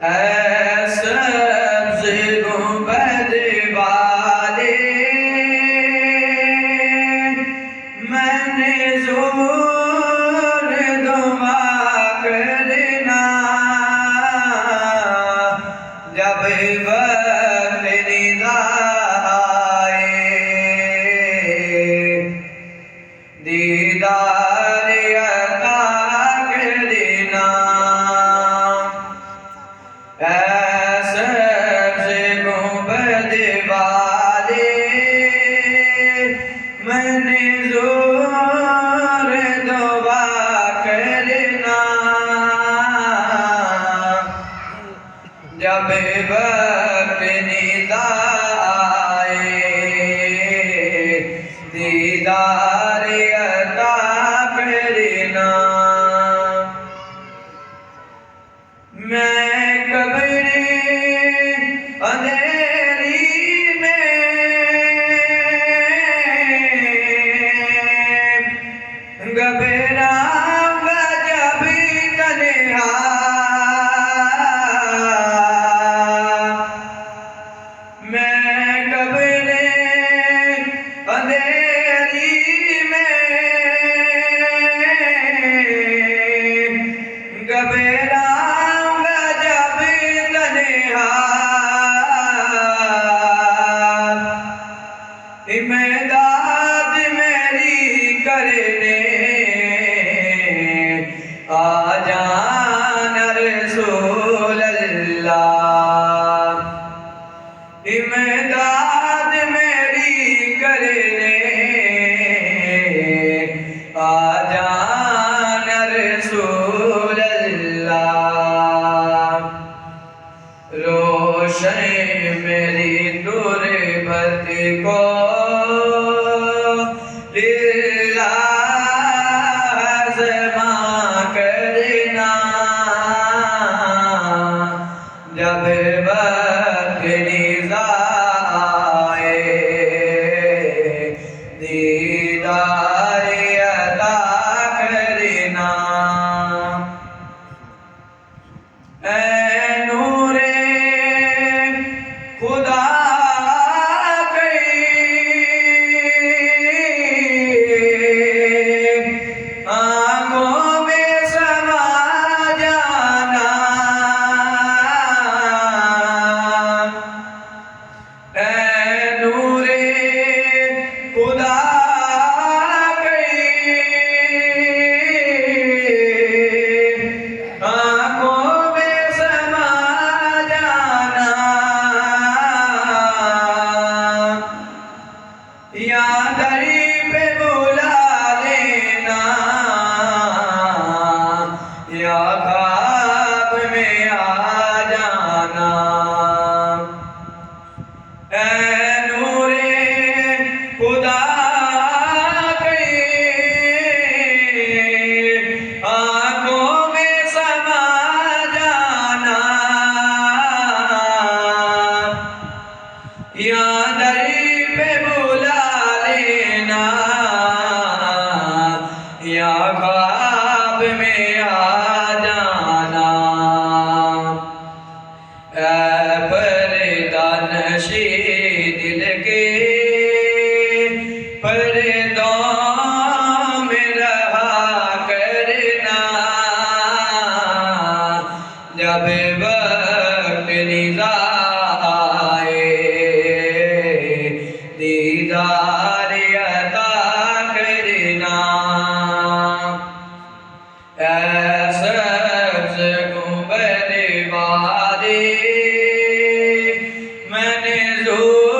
اے سبز گنبد والے منظور دعا کرنا جب وقت ندا آئے دیدار عطا کرنا اے سبز گنبد والے منظور دعا کرنا جب وقت ندا آئے دیدار عطا کرنا میں قبر اندھیری میں گھبراؤں گا جب تنہا میں قبر اندھیری میں گھبراؤں گا جب تنہا امداد میری کرنے آ جانا رسول اللہ امداد میری کرنے آ جانا رسول اللہ روشن میری تربت کو للہ زماں کرنا جب وقت ندا آئے دیدار عطا کرنا اے نور خدا کی آنکھوں میں سما جانا اے نور خدا کی آنکھوں میں سما جانا یا دری پہ بلا لینا یا خواب میں آ جانا اے نور خدا کی آنکھوں میں سما جانا یا دری پہ بلا لینا یا خواب میں آ جانا اے پردہ نشی دل کے پردوں میں رہا کرنا جب وقت ندا آئے دیدار عطا کرنا اے سبز گنبد والے منظور